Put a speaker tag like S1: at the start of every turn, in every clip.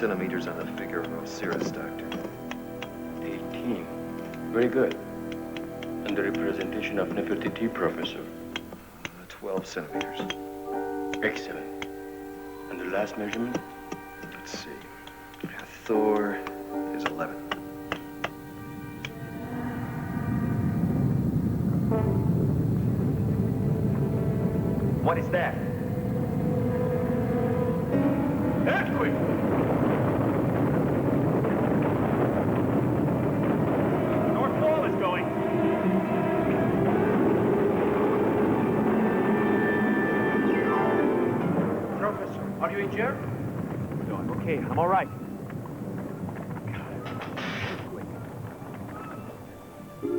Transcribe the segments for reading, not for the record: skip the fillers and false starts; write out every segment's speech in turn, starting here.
S1: centimeters on the figure of Osiris, Doctor.
S2: 18. Very good. And the representation of Nefertiti, Professor?
S1: 12 centimeters.
S2: Excellent. And the last measurement?
S1: Let's see. Thor is 11.
S2: What is that? Earthquake! North Wall is going. Professor, are you injured? No, I'm okay. I'm all right.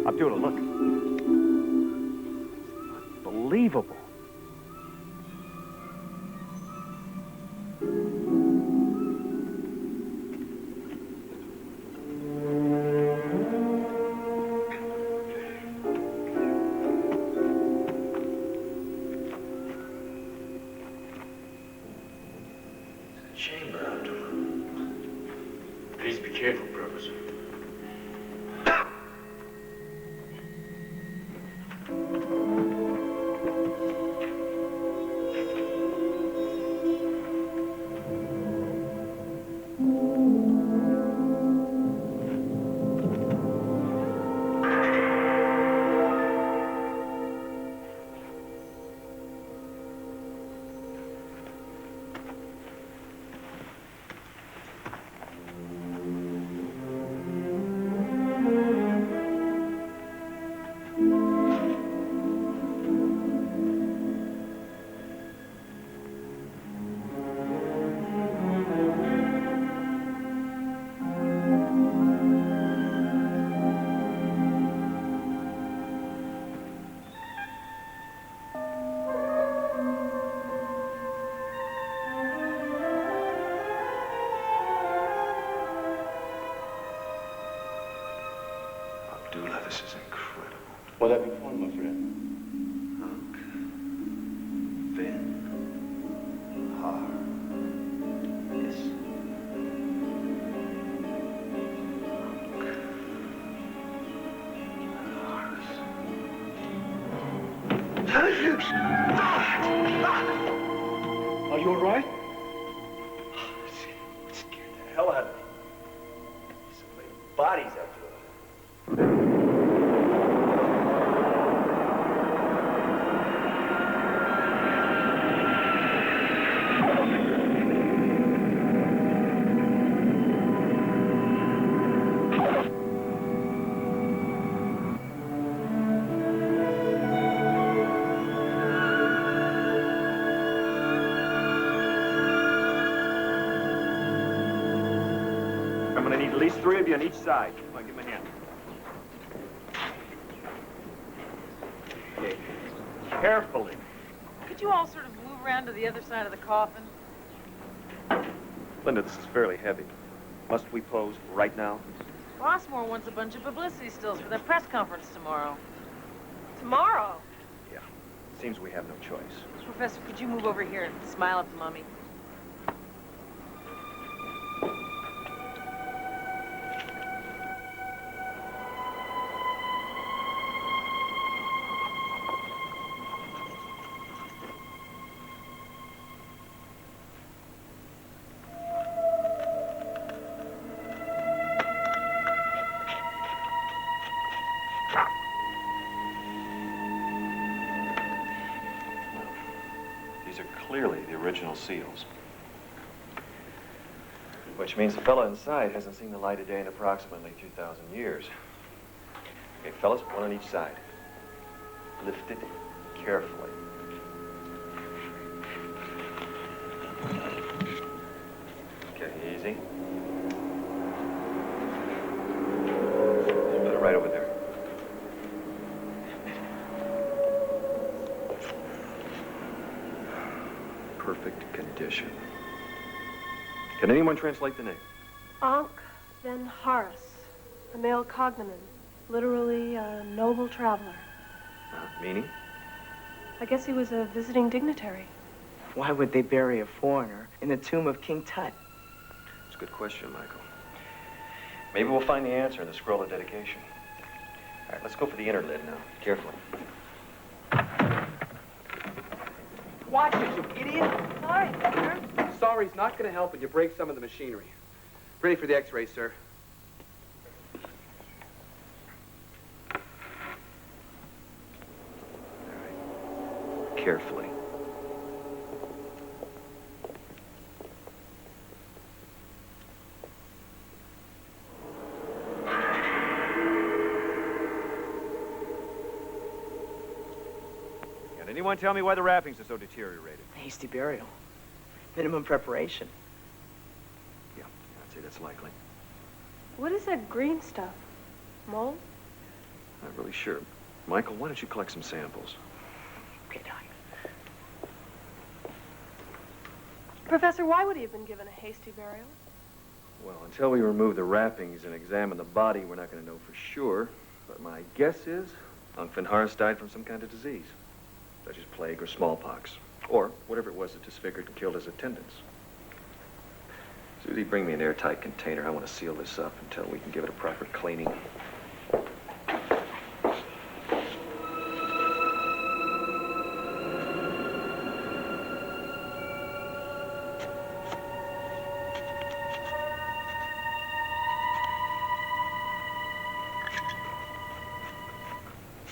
S2: Abdullah, look. Unbelievable.
S1: Chamber, Abdullah.
S2: Please be careful, Professor.
S1: Abdullah, this is incredible.
S2: What have you found, my friend?
S1: Ankh, Vin, Har, Is.
S2: Are you all right? It scared the hell out of me. So many bodies out there. I'm gonna need at least 3 of you on each side. Come on, give me a hand. Okay. Carefully.
S3: Could you all sort of move around to the other side of the coffin?
S1: Linda, this is fairly heavy. Must we pose right now?
S3: Rossmore wants a bunch of publicity stills for their press conference tomorrow.
S4: Tomorrow?
S1: Yeah. Seems we have no choice.
S3: Professor, could you move over here and smile at the mummy?
S1: These are clearly the original seals. Which means the fella inside hasn't seen the light of day in approximately 2,000 years. Okay, fellas, one on each side. Lift it carefully. Okay, easy. Just put it right over there. Perfect condition. Can anyone translate the name?
S4: Ankh, then Horus, a male cognomen, literally a noble traveler.
S1: Meaning?
S4: I guess he was a visiting dignitary.
S5: Why would they bury a foreigner in the tomb of King Tut?
S1: It's Good question, Michael. Maybe we'll find the answer in the scroll of dedication. All right, let's go for the inner lid now. Carefully.
S5: Watch it, you idiot!
S4: Sorry, sir.
S5: Sorry's not going to help when you break some of the machinery. Ready for the x-ray, sir.
S1: All right. Carefully. Can anyone tell me why the wrappings are so deteriorated?
S6: Hasty burial. Minimum preparation.
S1: Yeah, I'd say that's likely.
S4: What is that green stuff? Mold?
S1: Not really sure. Michael, why don't you collect some samples?
S6: Okay, Doc.
S4: Professor, why would he have been given a hasty burial?
S1: Well, until we remove the wrappings and examine the body, we're not going to know for sure. But my guess is Unc Horace died from some kind of disease, such as plague or smallpox, or whatever it was that disfigured and killed his attendants. Susie, bring me an airtight container. I want to seal this up until we can give it a proper cleaning.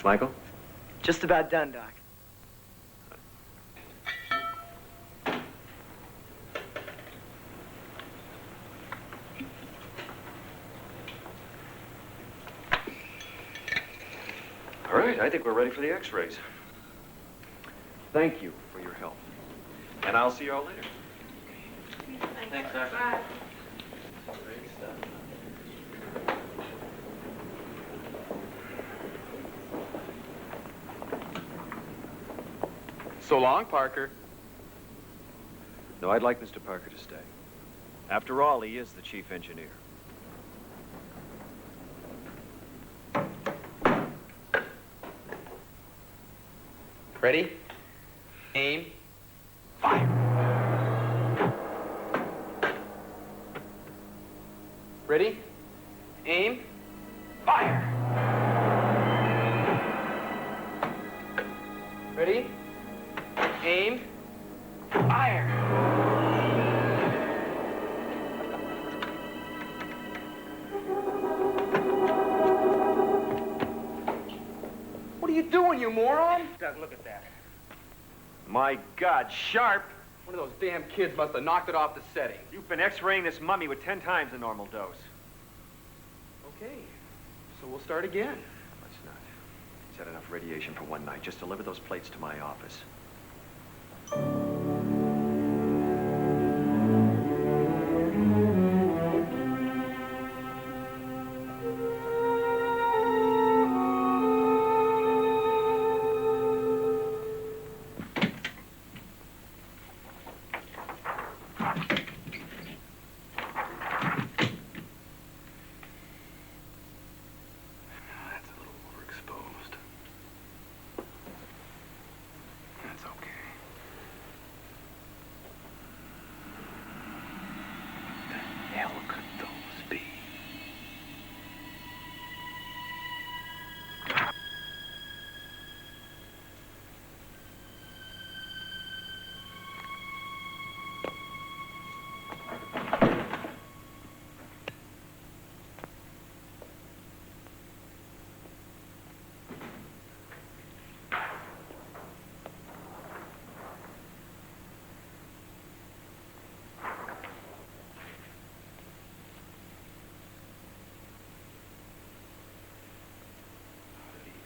S1: Michael?
S6: Just about done, Doc.
S1: All right, I think we're ready for the x-rays. Thank you for your help. And I'll see you all later.
S3: Thanks, sir. Bye.
S5: So long, Parker.
S1: No, I'd like Mr. Parker to stay. After all, he is the chief engineer.
S5: Ready? Aim. Fire. Ready? Aim. Fire. Ready? Aim. Fire. What are you doing, you moron? Doug, look at that.
S1: My God, Sharp!
S5: One of those damn kids must have knocked it off the setting.
S1: You've been x-raying this mummy with 10 times the normal dose.
S5: Okay, so we'll start again.
S1: Let's not. He's had enough radiation for one night. Just deliver those plates to my office.
S5: That's a little overexposed. That's okay. The hell could those be?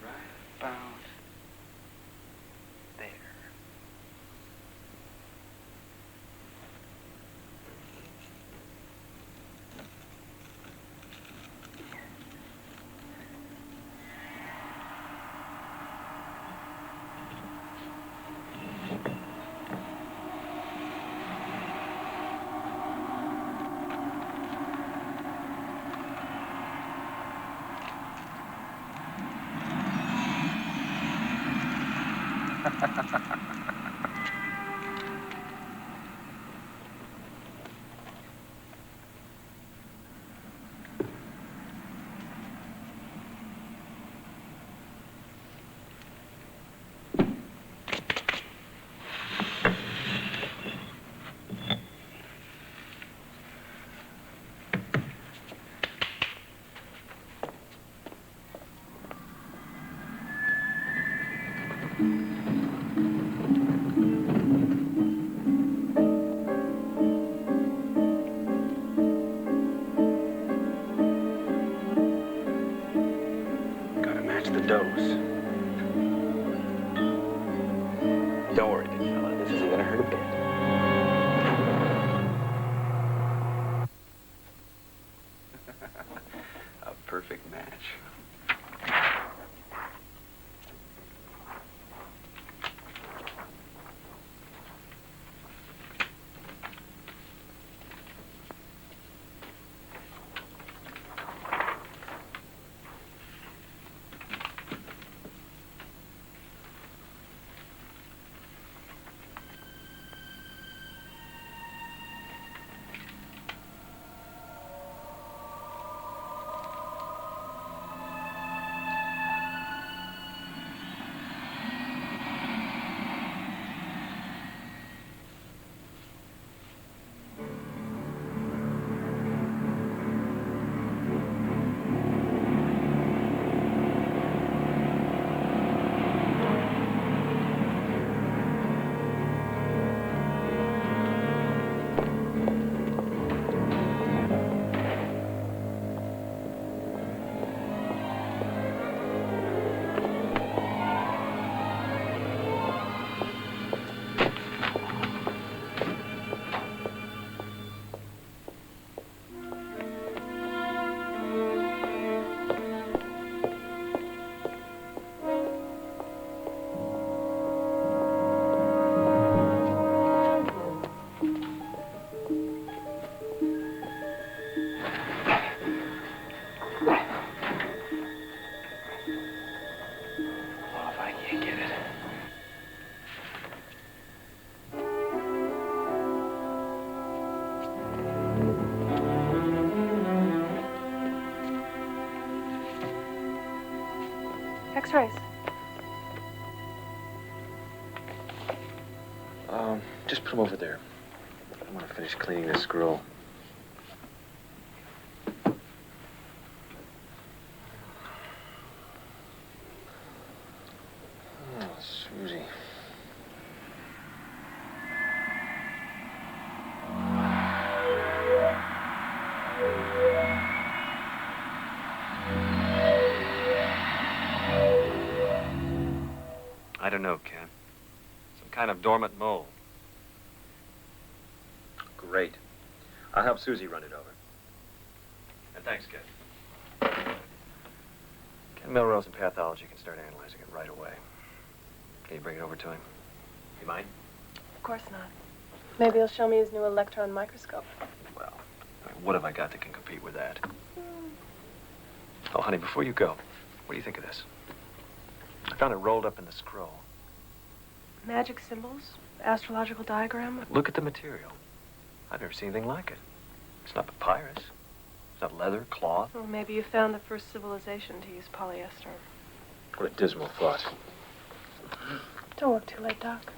S5: Right about there.
S2: close. Don't worry, big fella. This isn't gonna hurt a bit. A perfect match.
S4: X-rays.
S1: Just put them over there. I want to finish cleaning this scroll. Oh, Susie. I don't know, Ken. Some kind of dormant mole. Great. I'll help Susie run it over. And thanks, Ken. Ken Milrose in pathology can start analyzing it right away. Can you bring it over to him? You mind?
S4: Of course not. Maybe he'll show me his new electron microscope.
S1: Well, what have I got that can compete with that? Oh, honey, before you go, what do you think of this? I found it rolled up in the scroll.
S4: Magic symbols? Astrological diagram?
S1: Look at the material. I've never seen anything like it. It's not papyrus. It's not leather, cloth.
S4: Well, maybe you found the first civilization to use polyester.
S1: What a dismal thought.
S4: Don't work too late, Doc.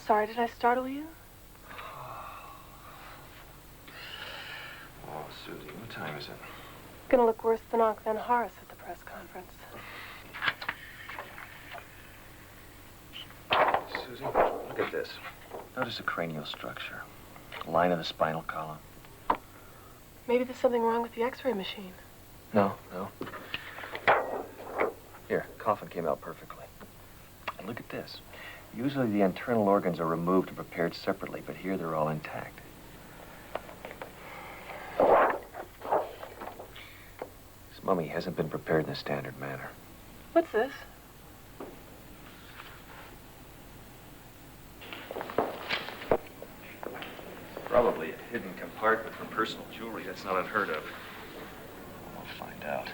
S4: Sorry, did I startle you?
S1: Oh, Susie, what time is it?
S4: Gonna look worse than Ankh Van Horace at the press conference.
S1: Susie, look at this. Notice the cranial structure. Line of the spinal column.
S4: Maybe there's something wrong with the X-ray machine.
S1: No. Here, coffin came out perfectly. And look at this. Usually the internal organs are removed and prepared separately, but here they're all intact. This mummy hasn't been prepared in a standard manner.
S4: What's this?
S1: Probably a hidden compartment for personal jewelry. That's not unheard of. We'll find out.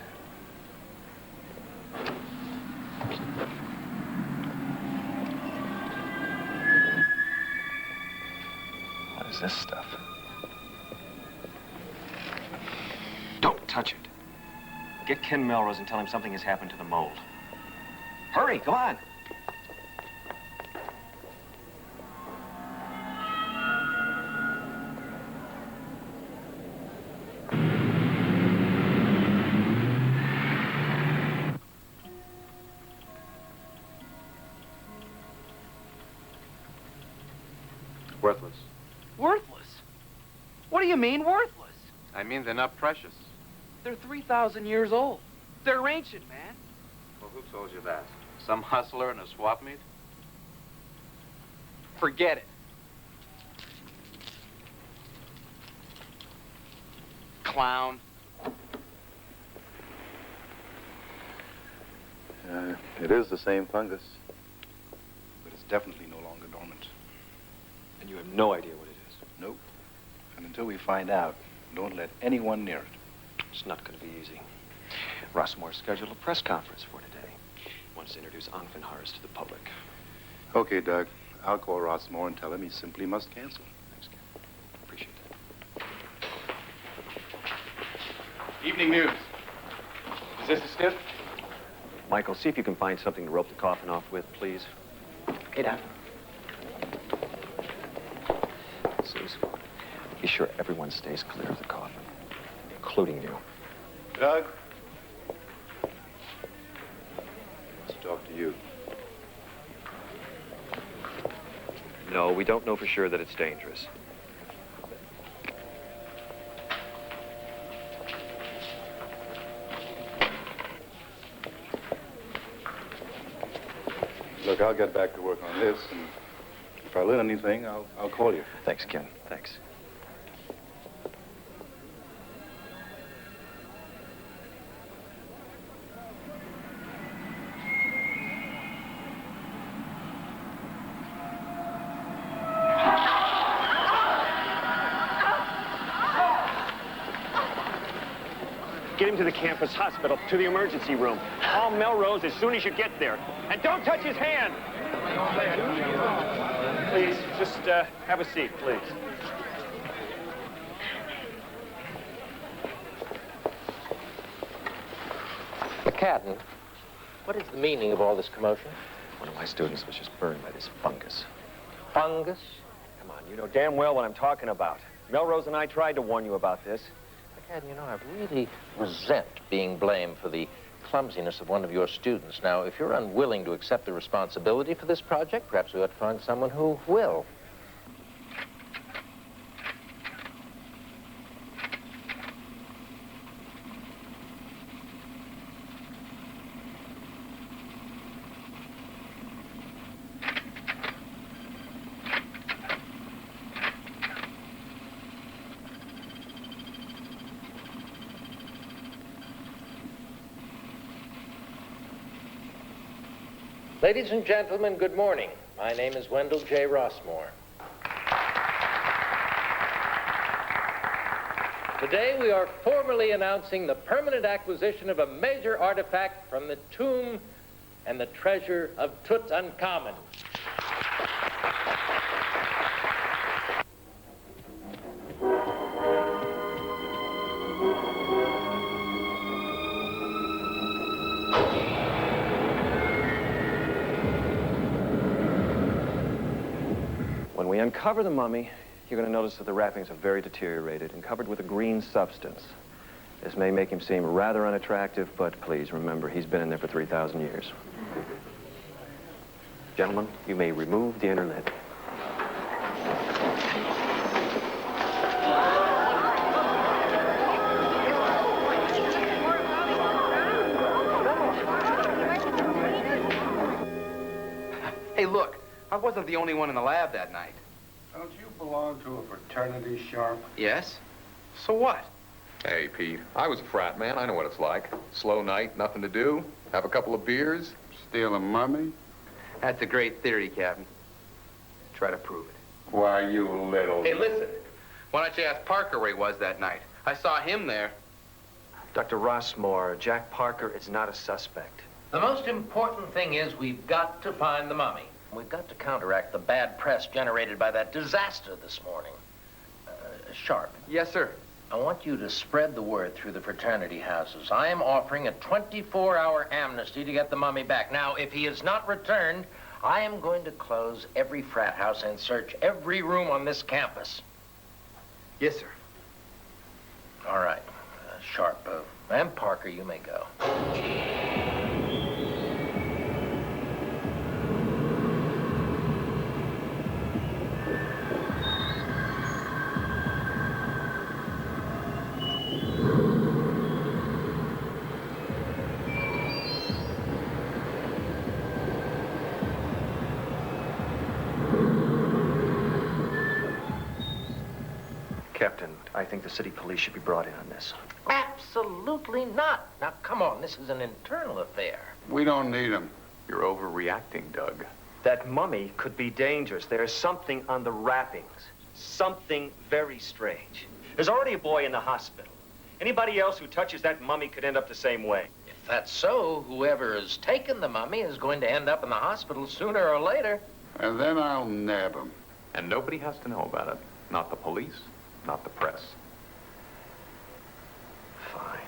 S1: What is this stuff? Don't touch it. Get Ken Melrose and tell him something has happened to the mold. Hurry, go on.
S7: Worthless.
S5: Worthless? What do you mean, worthless?
S7: I mean, they're not precious.
S5: They're 3,000 years old. They're ancient, man.
S7: Well, who told you that? Some hustler in a swap meet?
S5: Forget it. Clown.
S8: It is the same fungus, but it's definitely no longer dormant.
S1: And you have no idea what it is.
S8: Nope. And until we find out, don't let anyone near it.
S1: It's not going to be easy. Rossmore scheduled a press conference for today. He wants to introduce Anfinhars to the public.
S8: Okay, Doug. I'll call Rossmore and tell him he simply must cancel.
S1: Thanks, Ken. Appreciate that.
S7: Evening news. Is this a stiff?
S1: Michael, see if you can find something to rope the coffin off with, please.
S6: Hey, Doc.
S1: Suze, be sure everyone stays clear of the coffin, including you.
S8: Doug? Let's talk to you.
S1: No, we don't know for sure that it's dangerous.
S8: Look, I'll get back to work on this, and if I learn anything, I'll call you.
S1: Thanks, Ken. Thanks.
S9: Get him to the campus hospital, to the emergency room. Call Melrose as soon as you get there. And don't touch his hand! Please, just have a seat, please.
S10: McCadden, what is the meaning of all this commotion?
S1: One of my students was just burned by this fungus.
S10: Fungus?
S9: Come on, you know damn well what I'm talking about. Melrose and I tried to warn you about this.
S10: McCadden, you know, I really resent being blamed for the clumsiness of one of your students. Now, if you're unwilling to accept the responsibility for this project, perhaps we ought to find someone who will. Ladies and gentlemen, good morning. My name is Wendell J. Rossmore. Today we are formally announcing the permanent acquisition of a major artifact from the tomb and the treasure of Tutankhamun.
S1: When we uncover the mummy, you're going to notice that the wrappings are very deteriorated and covered with a green substance. This may make him seem rather unattractive, but please remember, he's been in there for 3,000 years. Gentlemen, you may remove the inner lid.
S5: Hey, look, I wasn't the only one in the lab that night.
S11: Don't you belong to a fraternity, Sharp?
S5: Yes? So what?
S12: Hey, Pete, I was a frat man. I know what it's like. Slow night, nothing to do, have a couple of beers.
S11: Steal a mummy?
S5: That's a great theory, Captain. Try to prove it.
S11: Why, you little...
S5: Hey, listen.
S7: Why don't you ask Parker where he was that night? I saw him there.
S1: Dr. Rossmore, Jack Parker is not a suspect.
S10: The most important thing is we've got to find the mummy. We've got to counteract the bad press generated by that disaster this morning. Sharp.
S5: Yes, sir.
S10: I want you to spread the word through the fraternity houses. I am offering a 24-hour amnesty to get the mummy back. Now, if he is not returned, I am going to close every frat house and search every room on this campus.
S5: Yes, sir.
S10: All right. Sharp. And Parker, you may go.
S1: Captain, I think the city police should be brought in on this.
S10: Absolutely not. Now, come on. This is an internal affair.
S11: We don't need them.
S12: You're overreacting, Doug.
S1: That mummy could be dangerous. There is something on the wrappings. Something very strange. There's already a boy in the hospital. Anybody else who touches that mummy could end up the same way.
S10: If that's so, whoever has taken the mummy is going to end up in the hospital sooner or later.
S11: And then I'll nab him.
S12: And nobody has to know about it. Not the police, not the press.
S1: Fine.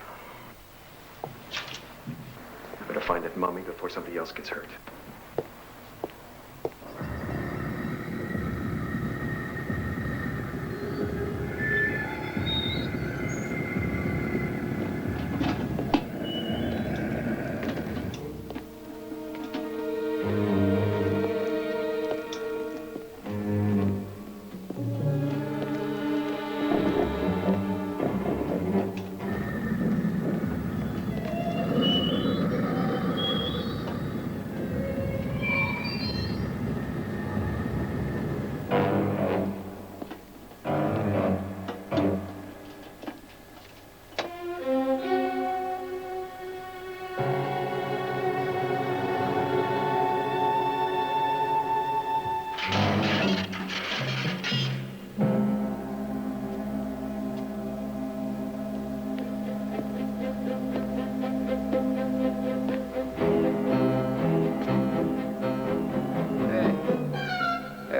S1: I better find that mummy before somebody else gets hurt.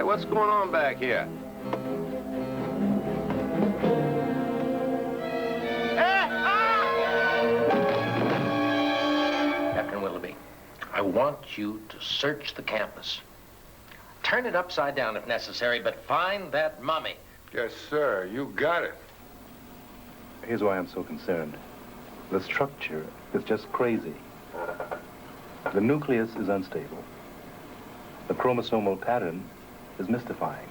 S7: What's going on back here?
S10: Captain Willoughby, I want you to search the campus. Turn it upside down if necessary, but find that mummy.
S11: Yes, sir. You got it.
S8: Here's why I'm so concerned. The structure is just crazy. The nucleus is unstable. The chromosomal pattern is mystifying.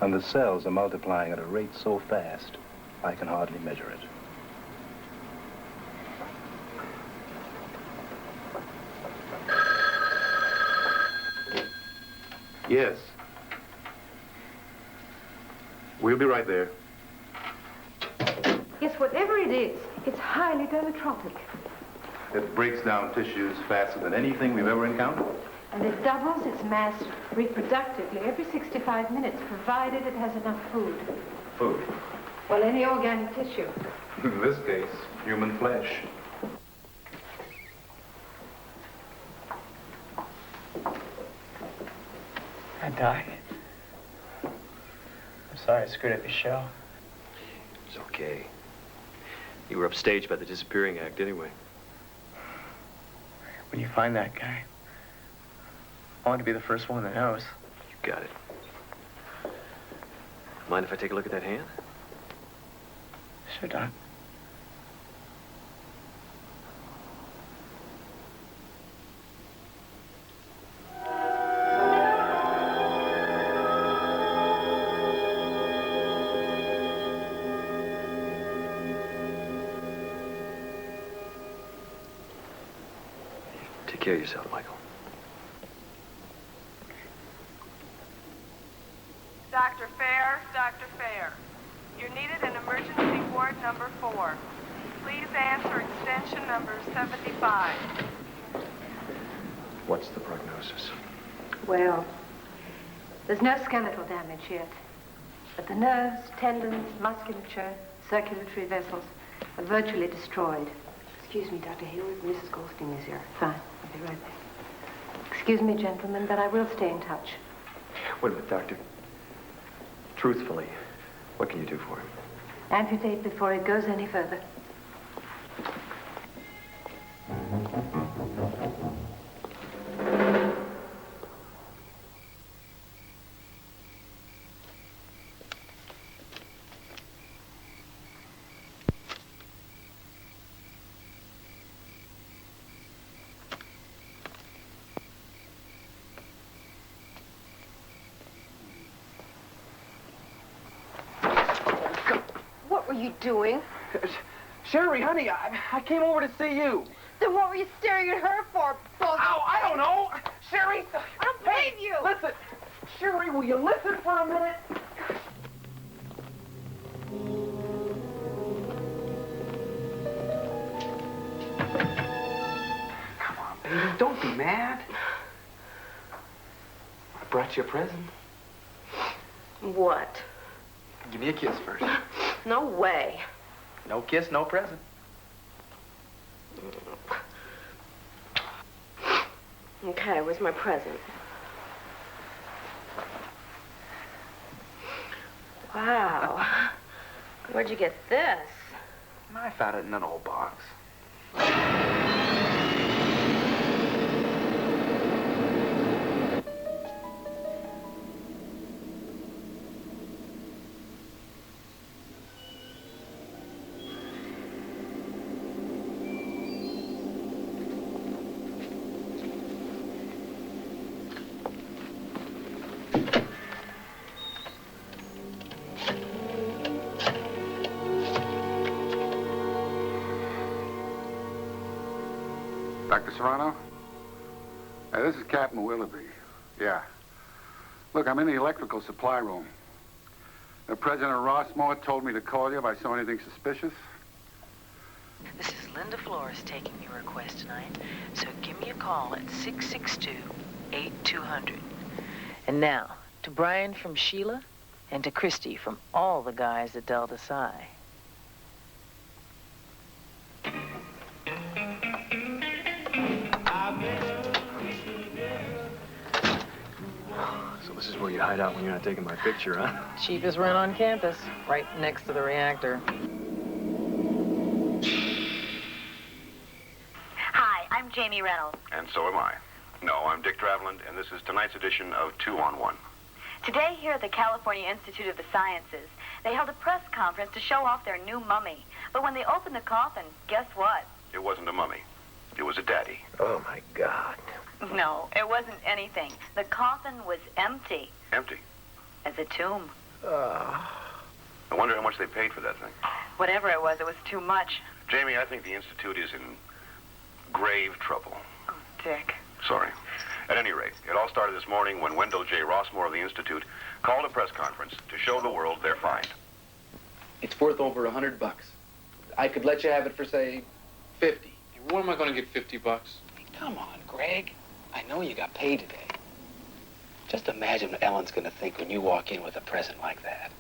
S8: And the cells are multiplying at a rate so fast, I can hardly measure it. Yes. We'll be right there.
S13: Yes, whatever it is, it's highly deletropic.
S8: It breaks down tissues faster than anything we've ever encountered.
S13: And it doubles its mass reproductively every 65 minutes, provided it has enough food.
S8: Food.
S13: Well, any organic tissue.
S8: In this case, human flesh.
S6: I died. I'm sorry I screwed up your show.
S1: It's okay. You were upstaged by the disappearing act anyway.
S6: When you find that guy, I want to be the first one that knows.
S1: You got it. Mind if I take a look at that hand?
S6: Sure, Doc.
S1: Take care of yourself, Michael.
S4: Dr. Fair, Dr. Fair. You're needed in emergency ward number 4. Please answer extension number 75.
S1: What's the prognosis?
S13: Well, there's no skeletal damage yet. But the nerves, tendons, musculature, circulatory vessels are virtually destroyed. Excuse me, Dr. Hayward. Mrs. Goldstein is here. Fine. I'll be right back. Excuse me, gentlemen, but I will stay in touch.
S1: Wait a minute, Doctor. Truthfully, what can you do for him?
S13: Amputate before it goes any further.
S14: What were you doing?
S5: Sherry, honey, I came over to see you.
S14: Then what were you staring at her for, Bull?
S5: Ow, I don't know. Sherry,
S14: I don't believe you.
S5: Listen. Sherry, will you listen for a minute? Come on, baby, don't be mad. I brought you a present.
S14: What?
S5: Give me a kiss first.
S14: No way.
S5: No kiss, no present.
S14: Okay, where's my present? Wow. Where'd you get this?
S5: I found it in an old box.
S11: Dr. Serrano? Hey, this is Captain Willoughby. Yeah. Look, I'm in the electrical supply room. President Rossmore told me to call you if I saw anything suspicious.
S3: This is Linda Flores taking your request tonight, so give me a call at 662-8200. And now, to Brian from Sheila, and to Christy from all the guys at Delta Psi.
S1: So this is where you hide out when you're not taking my picture, huh?
S3: Cheapest rent on campus, right next to the reactor.
S15: Hi, I'm Jamie Reynolds.
S16: And so am I. No, I'm Dick Traveland, and this is tonight's edition of 2 on 1.
S15: Today here at the California Institute of the Sciences, they held a press conference to show off their new mummy. But when they opened the coffin, guess what?
S16: It wasn't a mummy. It was a daddy.
S1: Oh, my God.
S15: No, it wasn't anything. The coffin was empty.
S16: Empty.
S15: As a tomb.
S16: I wonder how much they paid for that thing.
S15: Whatever it was too much.
S16: Jamie, I think the Institute is in grave trouble.
S15: Oh, Dick.
S16: Sorry. At any rate, it all started this morning when Wendell J. Rossmore of the Institute called a press conference to show the world their find.
S5: It's worth over $100. I could let you have it for, say, 50.
S17: Where am I going to get $50?
S5: Come on, Greg. I know you got paid today. Just imagine what Ellen's going to think when you walk in with a present like that.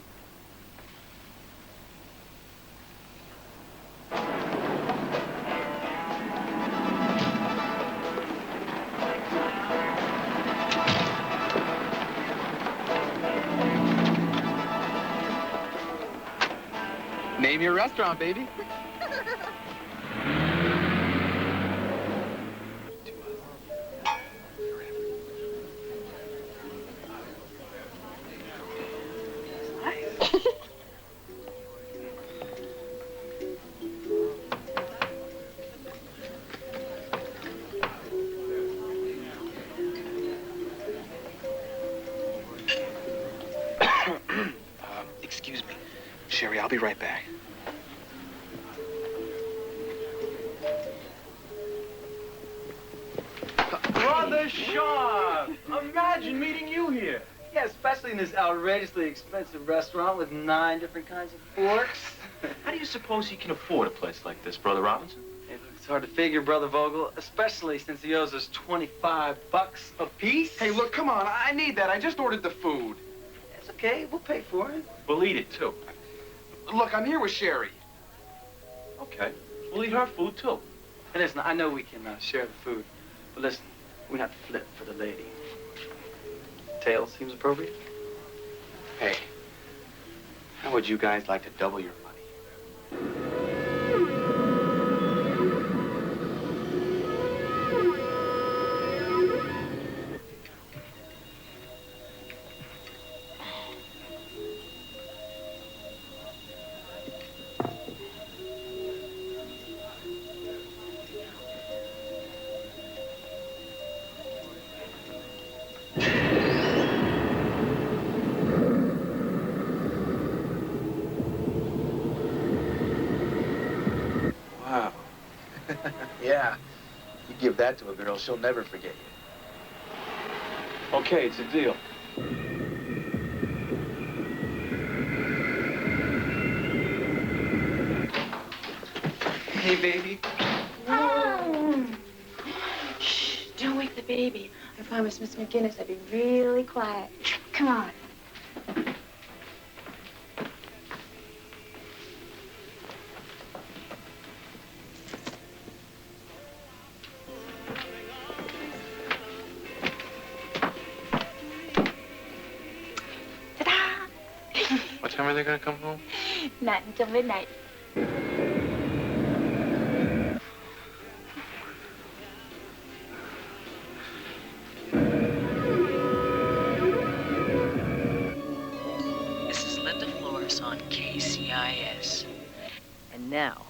S5: Name your restaurant, baby. Excuse me. Sherry, I'll be right back.
S2: Brother Shaw! Imagine meeting you here. Yeah, especially in this outrageously expensive restaurant with 9 different kinds of forks.
S17: How do you suppose he can afford a place like this, Brother Robinson?
S2: It's hard to figure, Brother Vogel, especially since he owes us $25 a piece.
S5: Hey, look, come on. I need that. I just ordered the food.
S2: It's a okay? We'll pay for it.
S17: We'll eat it, too.
S7: Look, I'm here with Sherry.
S17: Okay. We'll eat her food, too.
S2: Hey, listen, I know we can share the food, but listen, we have to flip for the lady. Tails seems appropriate.
S5: Hey, how would you guys like to double your money?
S2: Wow.
S5: Yeah, you give that to a girl, she'll never forget you.
S17: Okay, it's a deal.
S2: Hey, baby.
S18: Shh, don't wake the baby. I promised Miss McGinnis I'd be really quiet. Come on.
S7: What time are they gonna come home?
S18: Not until midnight.
S3: This is Linda Flores on KCIS. And now,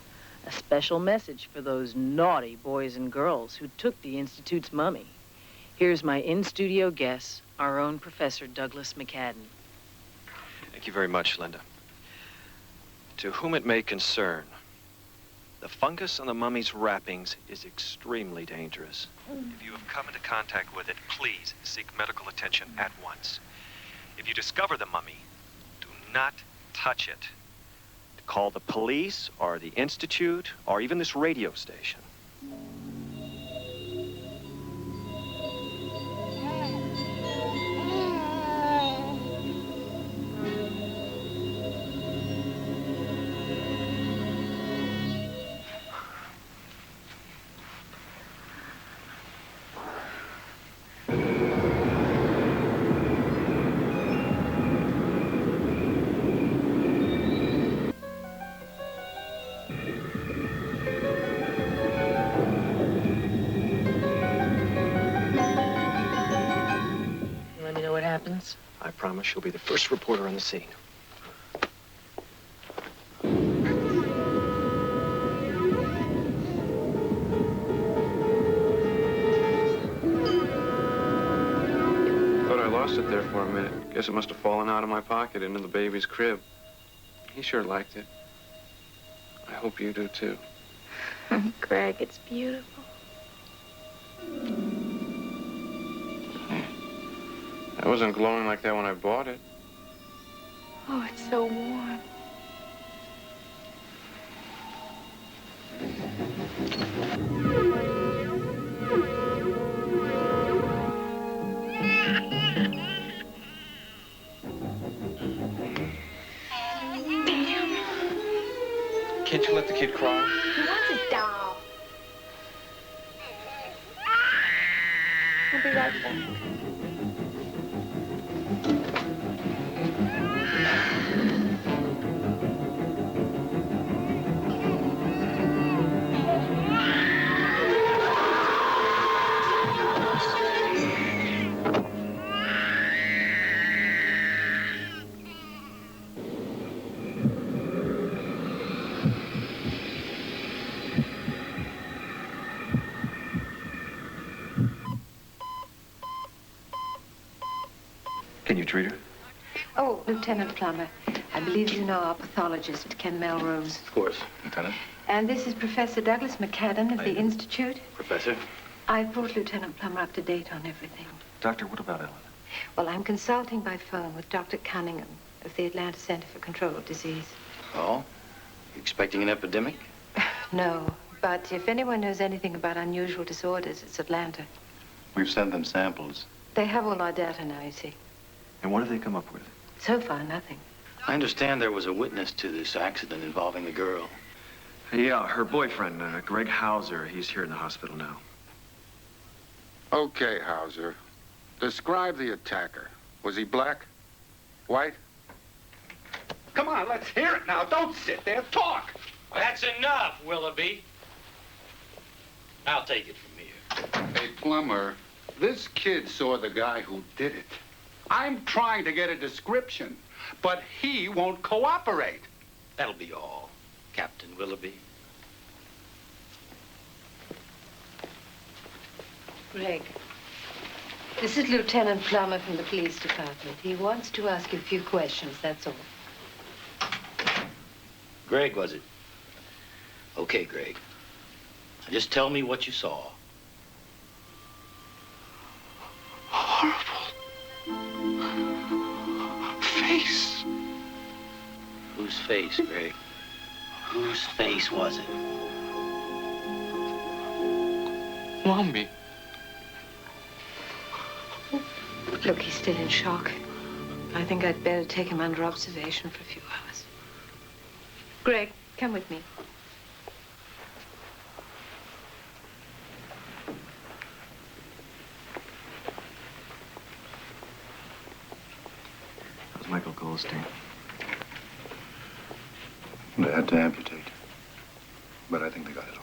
S3: a special message for those naughty boys and girls who took the Institute's mummy. Here's my in-studio guest, our own Professor Douglas McCadden.
S1: Thank you very much, Linda. To whom it may concern, the fungus on the mummy's wrappings is extremely dangerous. If you have come into contact with it, please seek medical attention at once. If you discover the mummy, do not touch it. Call the police or the Institute or even this radio station.
S3: Let me know what happens.
S1: I promise you'll be the first reporter on the scene.
S7: Thought I lost it there for a minute. Guess it must have fallen out of my pocket into the baby's crib. He sure liked it. I hope you do, too.
S18: Greg, it's beautiful.
S7: I wasn't glowing like that when I bought it.
S18: Oh, it's so warm.
S7: Can't you let the kid cry?
S18: He wants a doll. I'll be right back.
S1: Can you treat her?
S13: Oh, Lieutenant Plummer, I believe you know our pathologist, Ken Melrose.
S12: Of course, Lieutenant.
S13: And this is Professor Douglas McCadden of the Institute.
S12: Professor?
S13: I've brought Lieutenant Plummer up to date on everything.
S1: Doctor, what about Ellen?
S13: Well, I'm consulting by phone with Dr. Cunningham of the Atlanta Center for Control of Disease.
S5: Oh? You expecting an epidemic?
S13: No, but if anyone knows anything about unusual disorders, it's Atlanta.
S8: We've sent them samples.
S13: They have all our data now, you see.
S1: And what have they come up with?
S13: So far, nothing.
S19: I understand there was a witness to this accident involving the girl.
S1: Yeah, her boyfriend, Greg Hauser. He's here in the hospital now.
S11: Okay, Hauser. Describe the attacker. Was he black? White?
S9: Come on, let's hear it now. Don't sit there. Talk.
S10: That's enough, Willoughby. I'll take it from here.
S11: Hey, Plumber, this kid saw the guy who did it. I'm trying to get a description, but he won't cooperate.
S10: That'll be all, Captain Willoughby.
S13: Greg, this is Lieutenant Plummer from the police department. He wants to ask you a few questions, that's all.
S19: Greg, was it? Okay, Greg. Now just tell me what you saw.
S11: Horrible. Face.
S19: Whose face, Greg? Whose face was it?
S7: Mommy.
S13: Look, he's still in shock. I think I'd better take him under observation for a few hours. Greg, come with me.
S1: How's Michael Goldstein?
S8: They had to amputate, but I think they got it all.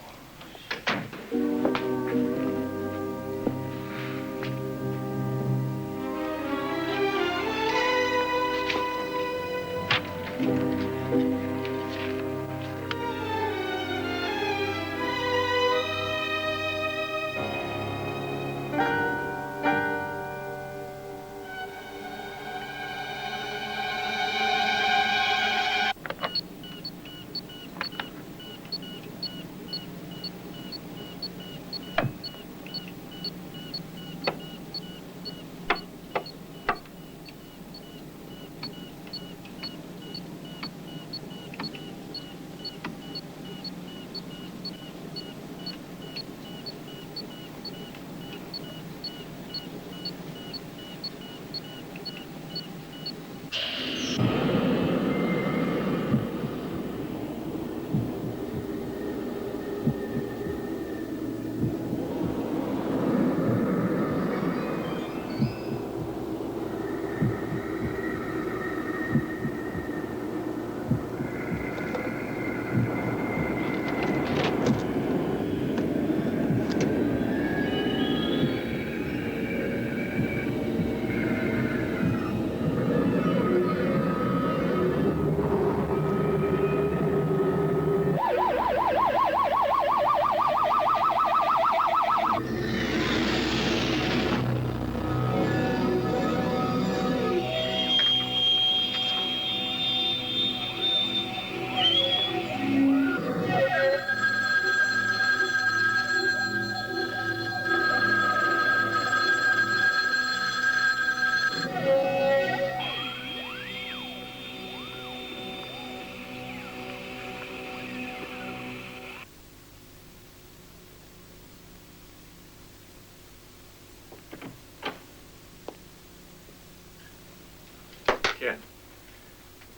S1: Ken,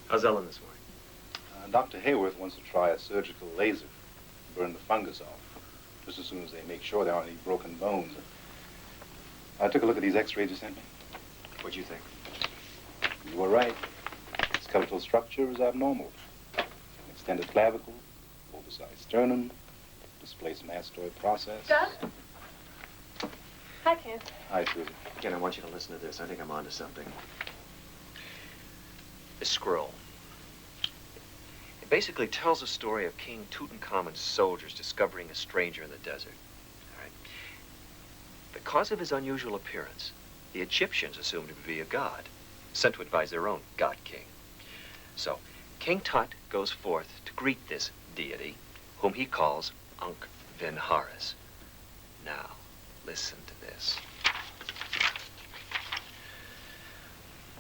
S1: how's Ellen this morning?
S8: Dr. Hayworth wants to try a surgical laser to burn the fungus off, just as soon as they make sure there aren't any broken bones. I took a look at these x-rays you sent me.
S1: What'd you think?
S8: You were right. Skeletal structure is abnormal. An extended clavicle, oversized sternum, displaced mastoid process.
S18: Doug? Hi, Ken.
S8: Hi, Susan.
S1: Ken, I want you to listen to this. I think I'm onto something.
S20: This scroll. It basically tells a story of King Tutankhamun's soldiers discovering a stranger in the desert. All right? Because of his unusual appearance, the Egyptians assumed him to be a god, sent to advise their own god king. So, King Tut goes forth to greet this deity, whom he calls Ankh-Vinharis. Now, listen to this.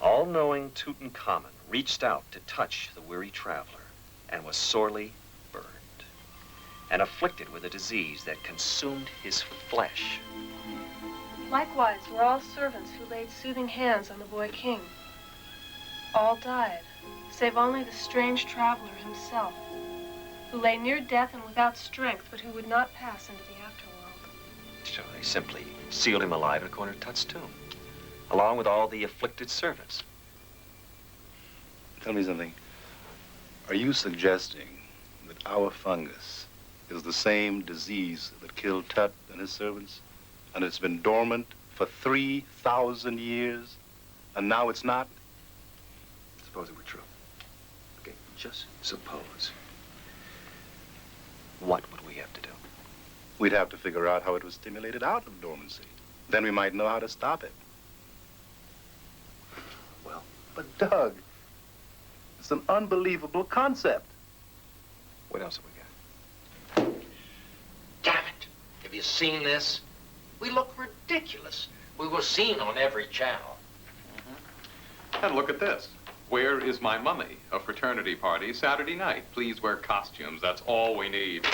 S20: All-knowing Tutankhamun reached out to touch the weary traveler and was sorely burned and afflicted with a disease that consumed his flesh.
S18: Likewise, we're all servants who laid soothing hands on the boy king. All died, save only the strange traveler himself, who lay near death and without strength, but who would not pass into the afterworld.
S20: So they simply sealed him alive in a corner of Tut's tomb, along with all the afflicted servants.
S8: Tell me something. Are you suggesting that our fungus is the same disease that killed Tut and his servants? And it's been dormant for 3,000 years, and now it's not?
S20: Suppose it were true. Okay, just suppose. What would we have to do?
S8: We'd have to figure out how it was stimulated out of dormancy. Then we might know how to stop it.
S20: Well,
S8: but Doug, it's an unbelievable concept.
S20: What else have we got?
S10: Damn it. Have you seen this? We look ridiculous. We were seen on every channel.
S12: And look at this. Where is my mummy? A fraternity party Saturday night. Please wear costumes. That's all we need.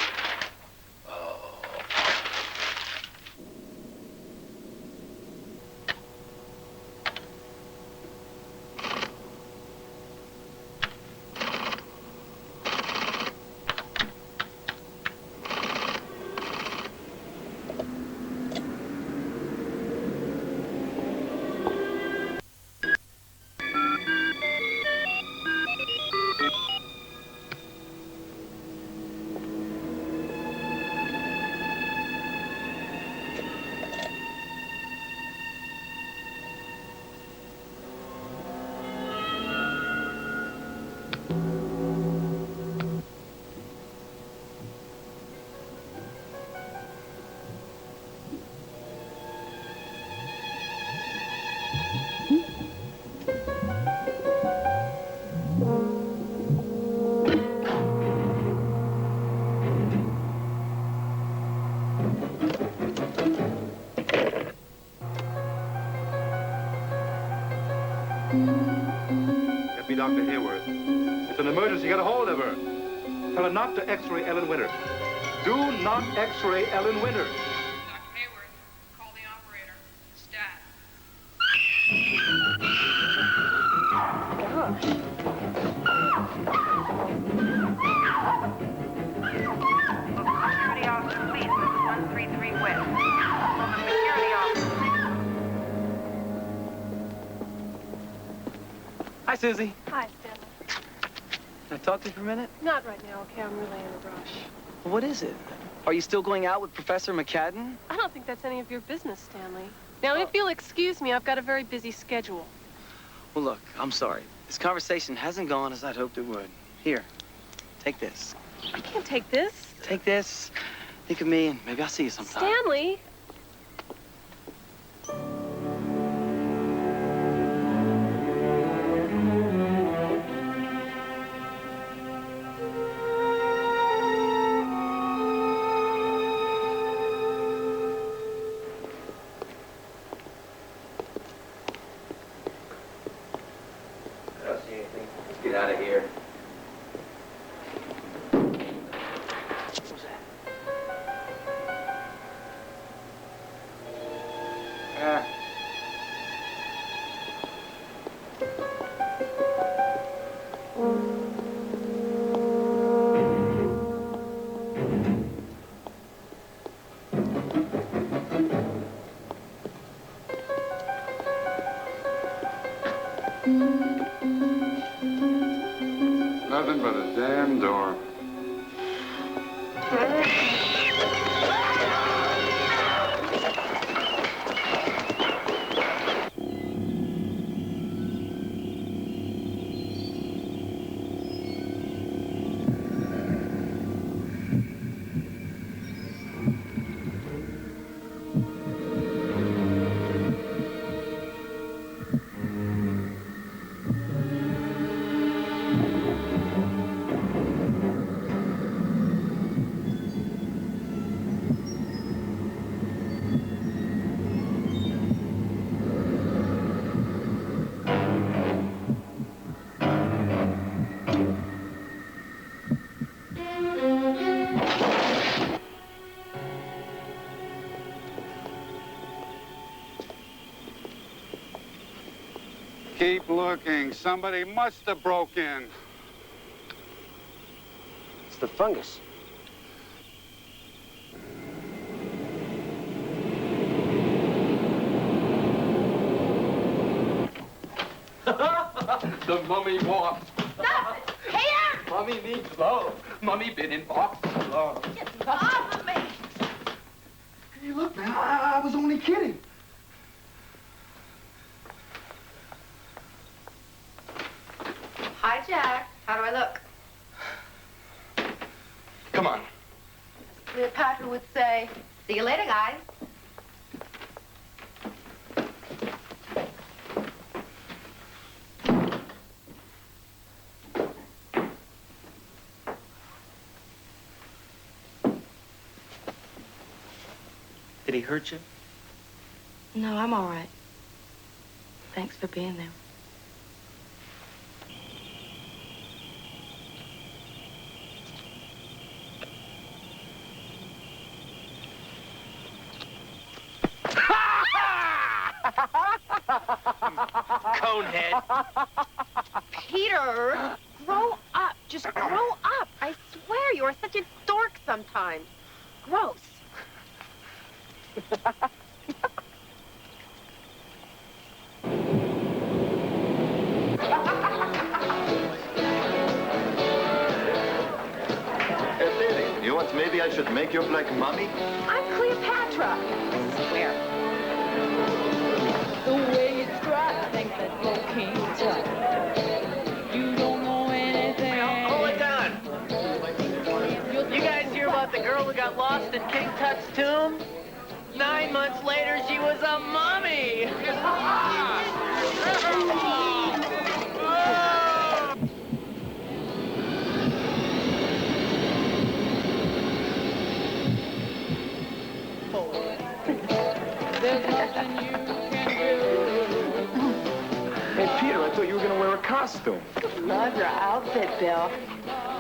S8: Get me Dr. Hayward. It's an emergency. Get a hold of her. Tell her not to X-ray Ellen Winter. Do not X-ray Ellen Winter.
S4: Security officer, please. This is 133 West. From the security officer.
S2: Hi, Susie.
S18: Hi, Stanley.
S2: Can I talk to you for a minute?
S18: Not right now, okay? I'm really in a rush.
S2: What is it? Are you still going out with Professor McCadden?
S18: I don't think that's any of your business, Stanley. Now, if you'll excuse me, I've got a very busy schedule.
S2: Well, look, I'm sorry. This conversation hasn't gone as I'd hoped it would. Here, take this.
S18: I can't take this.
S2: Take this. Think of me, and maybe I'll see you sometime.
S18: Stanley!
S20: I don't see anything. Let's get out of here.
S11: Keep looking. Somebody must have broke in.
S9: It's the fungus.
S12: The mummy walks.
S14: Stop it! Here!
S12: Mummy needs love. Mummy been in box too long.
S14: Get off of me!
S12: Hey, look, man, I was only kidding.
S14: Hi, Jack. How do I look?
S12: Come on.
S14: Cleopatra would say, see you later, guys.
S6: Did he hurt you?
S14: No, I'm all right. Thanks for being there.
S6: Conehead.
S14: Peter, grow up. Just grow up. I swear you are such a dork sometimes. Gross.
S21: You want maybe I should make you like mommy?
S14: I'm Cleopatra. I swear.
S22: The way it's dry, think that cocaine's right. You don't know anything.
S5: Hold it down. You guys hear about the girl who got lost in King Tut's tomb? 9 months later, she was a mummy.
S22: There's nothing you can do.
S17: Hey, Peter, I thought you were going to wear a costume.
S14: Love your outfit, Bill.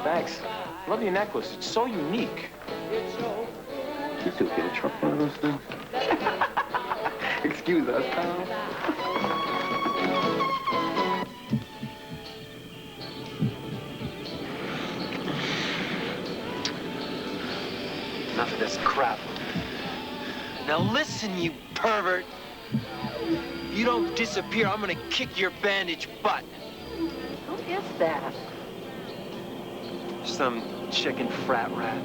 S17: Thanks. Love your necklace. It's so unique.
S21: You still get a truck one of those things? Excuse us, pal.
S20: Enough of this crap. Now listen, you pervert. You don't disappear, I'm gonna kick your bandage butt.
S3: Who is that?
S20: Some chicken frat rat.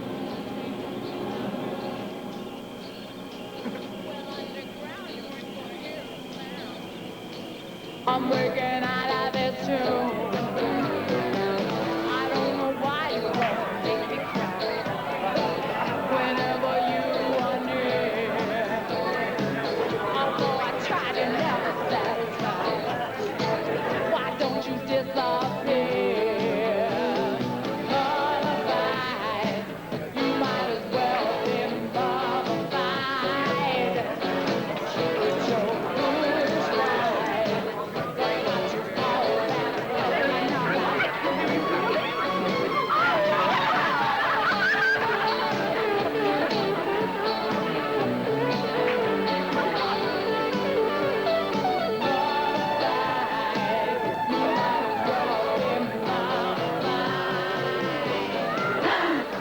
S22: I'm waking out of this tomb. I don't know why you won't make me cry. Whenever you are near, although I try to never satisfy. Why don't you disappear? Mummified, you might as well be mummified. It's your foolish life.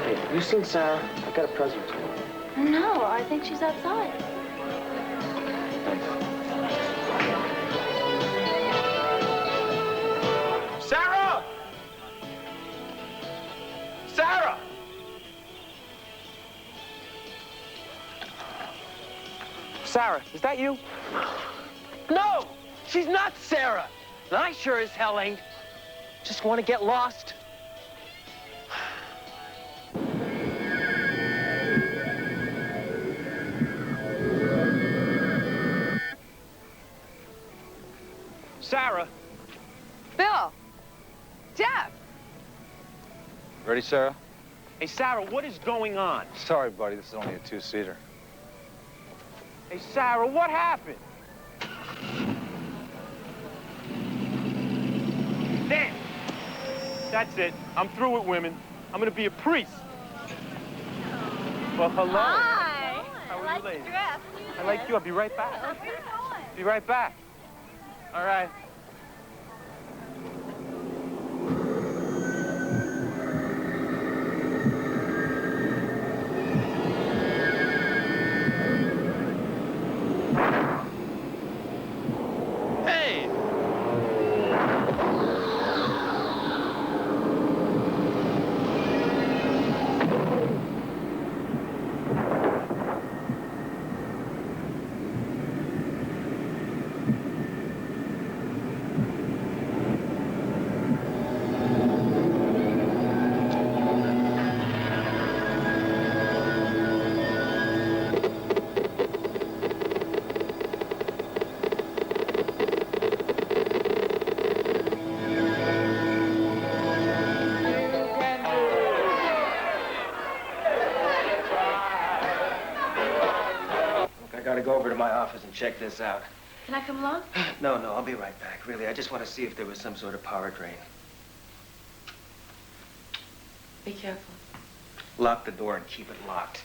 S6: Hey, have you seen Sarah? I got a present for her.
S14: No, I think she's outside.
S6: Sarah! Sarah! Sarah, is that you? No! She's not Sarah! And I sure as hell ain't. Just want to get lost. Sarah!
S18: Bill! Jeff!
S23: Ready, Sarah?
S6: Hey, Sarah, what is going on?
S23: Sorry, buddy, this is only a two-seater.
S6: Hey, Sarah, what happened? Damn! That's it. I'm through with women. I'm gonna be a priest. Well, hello.
S14: Hi.
S6: How are
S14: I like
S6: you ladies?
S14: the dress.
S6: I like you. I'll be right back.
S14: Where are you going?
S6: Be right back. All right.
S2: gotta go over to my office and check this out.
S15: Can I come along?
S2: No, I'll be right back. Really, I just want to see if there was some sort of power drain.
S15: Be careful.
S2: Lock the door and keep it locked.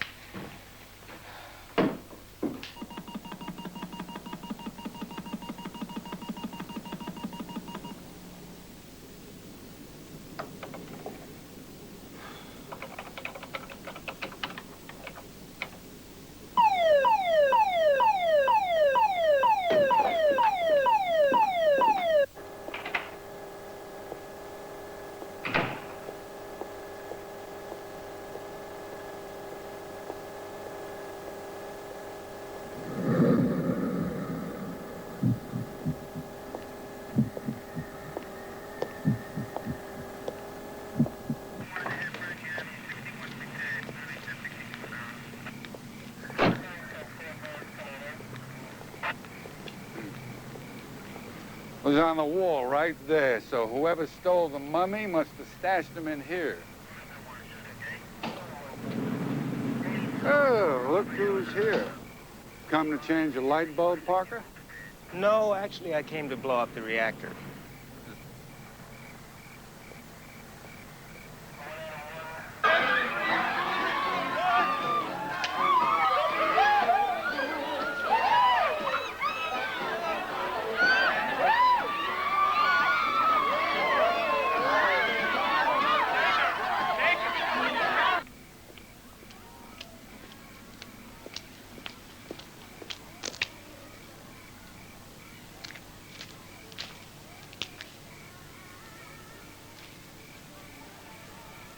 S11: Was on the wall right there, so whoever stole the mummy must have stashed him in here. Oh, look who's here. Come to change a light bulb, Parker?
S2: No, actually, I came to blow up the reactor.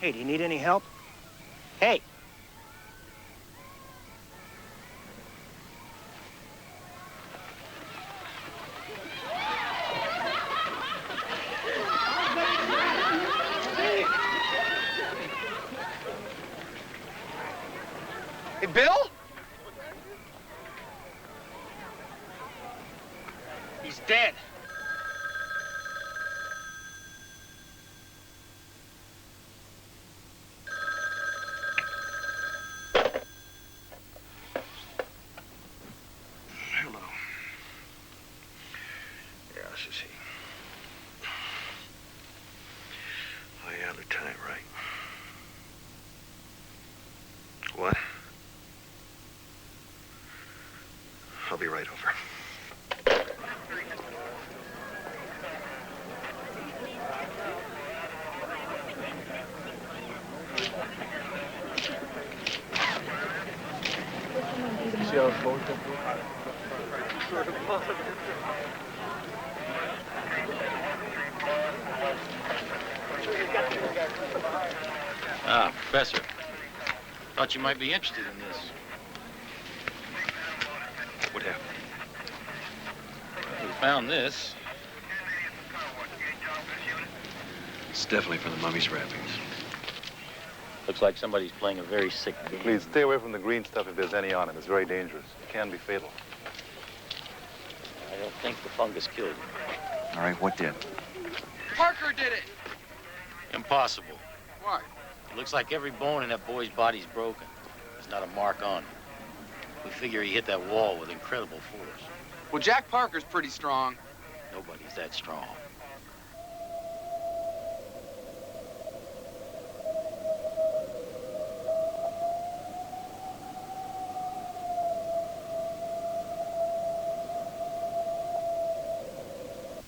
S2: Hey, do you need any help? Hey!
S6: Hey, Bill?
S2: He's dead.
S1: Hello. Yeah, this is he. Oh, yeah, Lieutenant, right. What? I'll be right over. See how it's going?
S10: Ah, Professor. Thought you might be interested in this.
S1: What happened?
S10: We found this.
S1: It's definitely from the mummy's wrappings.
S10: Looks like somebody's playing a very sick game.
S8: Please stay away from the green stuff if there's any on it. It's very dangerous. It can be fatal.
S10: I don't think the fungus killed him.
S1: All right, what did?
S6: Parker did it!
S10: Impossible.
S6: Why?
S10: It looks like every bone in that boy's body's broken. There's not a mark on him. We figure he hit that wall with incredible force.
S6: Well, Jack Parker's pretty strong.
S10: Nobody's that strong.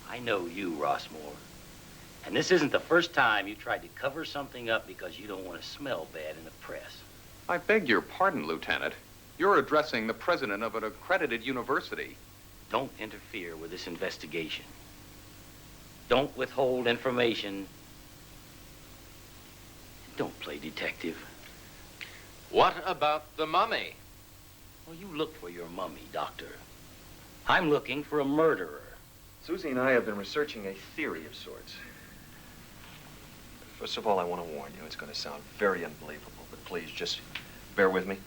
S10: I know you, Rossmore. And this isn't the first time you tried to cover something up because you don't want to smell bad in the press.
S12: I beg your pardon, Lieutenant. You're addressing the president of an accredited university.
S10: Don't interfere with this investigation. Don't withhold information. Don't play detective.
S12: What about the mummy?
S10: Well, you look for your mummy, Doctor. I'm looking for a murderer.
S1: Susie and I have been researching a theory of sorts. First of all, I want to warn you, it's going to sound very unbelievable, but please just bear with me.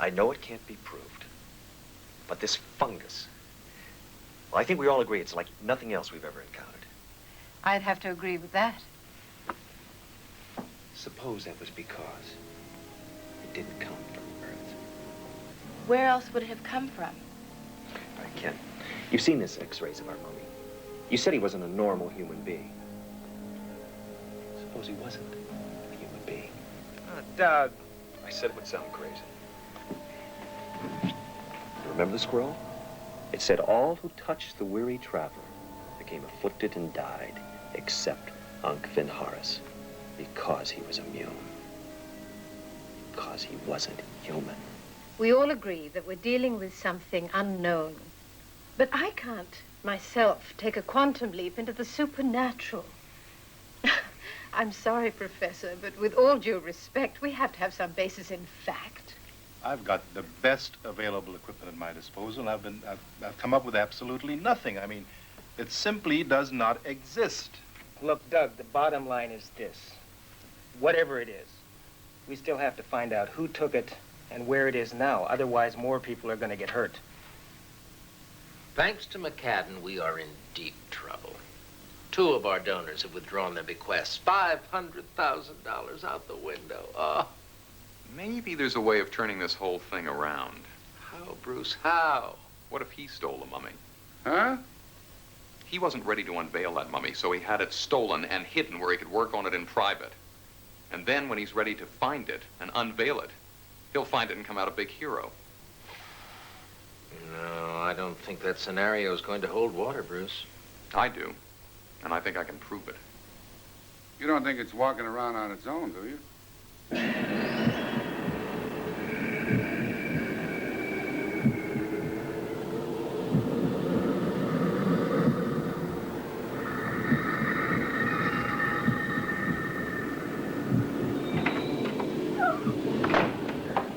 S1: I know it can't be proved, but this fungus, well, I think we all agree it's like nothing else we've ever encountered.
S13: I'd have to agree with that.
S1: Suppose that was because it didn't come from Earth.
S15: Where else would it have come from?
S20: All right, Ken, you've seen this X-rays of our mummy. You said he wasn't a normal human being. Suppose he wasn't a human being.
S6: Doug.
S20: I said it would sound crazy. Remember the scroll? It said all who touched the weary traveler became afflicted and died, except Finharus, because he was immune. Because he wasn't human.
S13: We all agree that we're dealing with something unknown. But I can't, myself, take a quantum leap into the supernatural. I'm sorry, Professor, but with all due respect, we have to have some basis in fact.
S8: I've got the best available equipment at my disposal. I've come up with absolutely nothing. I mean, it simply does not exist.
S6: Look, Doug, the bottom line is this. Whatever it is, we still have to find out who took it and where it is now. Otherwise, more people are going to get hurt.
S10: Thanks to McCadden, we are in deep trouble. 2 of our donors have withdrawn their bequests. $500,000 out the window. Oh.
S12: Maybe there's a way of turning this whole thing around.
S10: How, Bruce? How?
S12: What if he stole the mummy?
S11: Huh?
S12: He wasn't ready to unveil that mummy, so he had it stolen and hidden where he could work on it in private. And then when he's ready to find it and unveil it, he'll find it and come out a big hero.
S10: No, I don't think that scenario is going to hold water, Bruce.
S12: I do, and I think I can prove it.
S11: You don't think it's walking around on its own, do you?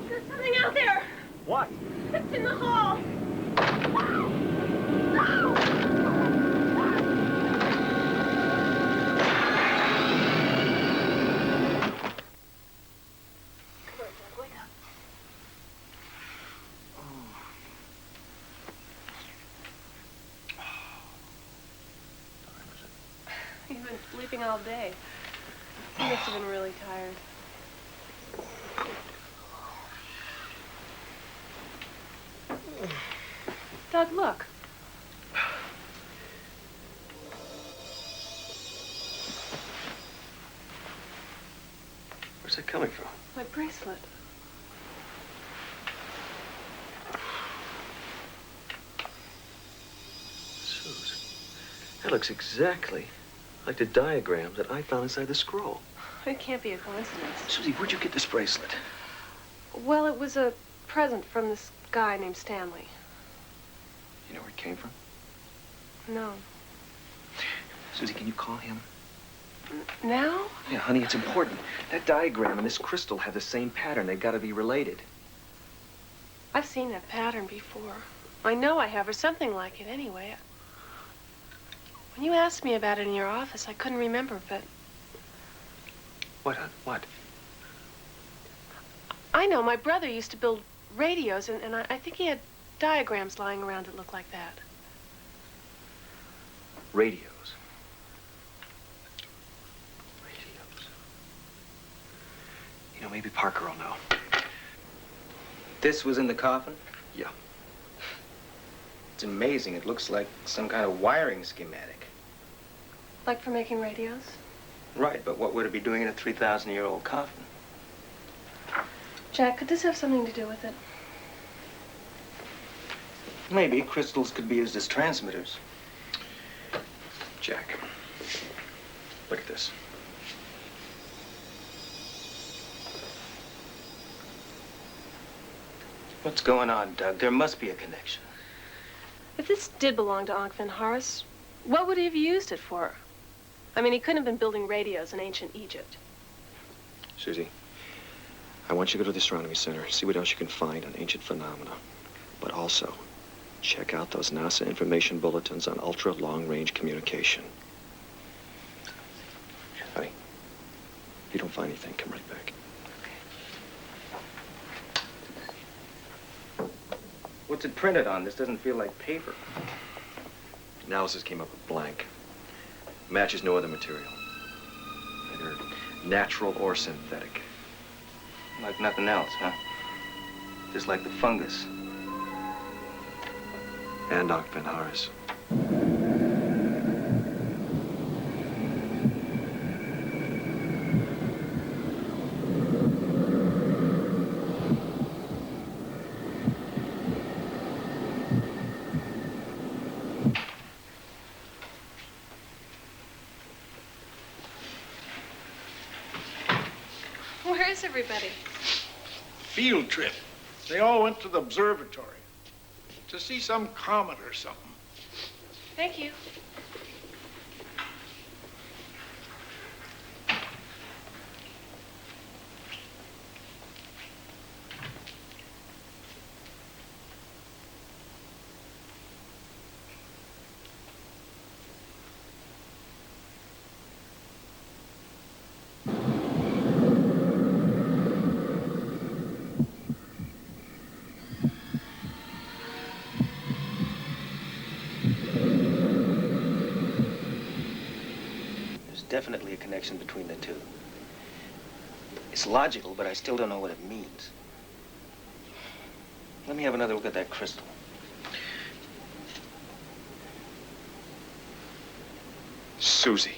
S18: There's something out there.
S6: What?
S18: It's in the hall. You've been sleeping all day. You must have been really tired. Doug, look.
S20: Where's that coming from?
S18: My bracelet.
S20: Susan, that looks exactly like the diagram that I found inside the scroll.
S18: It can't be a coincidence.
S20: Susie, where'd you get this bracelet?
S18: Well, it was a present from this guy named Stanley.
S20: You know where it came from?
S18: No.
S20: Susie, can you call him?
S18: Now?
S20: Yeah, honey, it's important. That diagram and this crystal have the same pattern. They've got to be related.
S18: I've seen that pattern before. I know I have, or something like it anyway. When you asked me about it in your office, I couldn't remember, but...
S20: What, hon? What?
S18: I know, my brother used to build radios, and I think he had diagrams lying around that look like that.
S20: Radios. You know, maybe Parker will know.
S6: This was in the coffin?
S20: Yeah.
S6: It's amazing. It looks like some kind of wiring schematic.
S18: Like for making radios?
S6: Right, but what would it be doing in a 3,000-year-old coffin?
S18: Jack, could this have something to do with it?
S6: Maybe crystals could be used as transmitters.
S20: Jack, look at this.
S6: What's going on, Doug? There must be a connection.
S18: If this did belong to Finharus, what would he have used it for? I mean, he couldn't have been building radios in ancient Egypt.
S20: Susie, I want you to go to the Astronomy Center, see what else you can find on ancient phenomena. But also, check out those NASA information bulletins on ultra-long-range communication. Honey, if you don't find anything, come right back.
S6: What's it printed on? This doesn't feel like paper.
S20: Analysis came up with blank. Matches no other material. Either natural or synthetic.
S6: Like nothing else, huh?
S7: just like the fungus.
S1: And Finhar's.
S18: Where is everybody?
S16: Field trip. They all went to the observatory to see some comet or something.
S18: Thank you.
S7: Definitely a connection between the two. It's logical, but I still don't know what it means. Let me have another look at that crystal.
S12: Susie.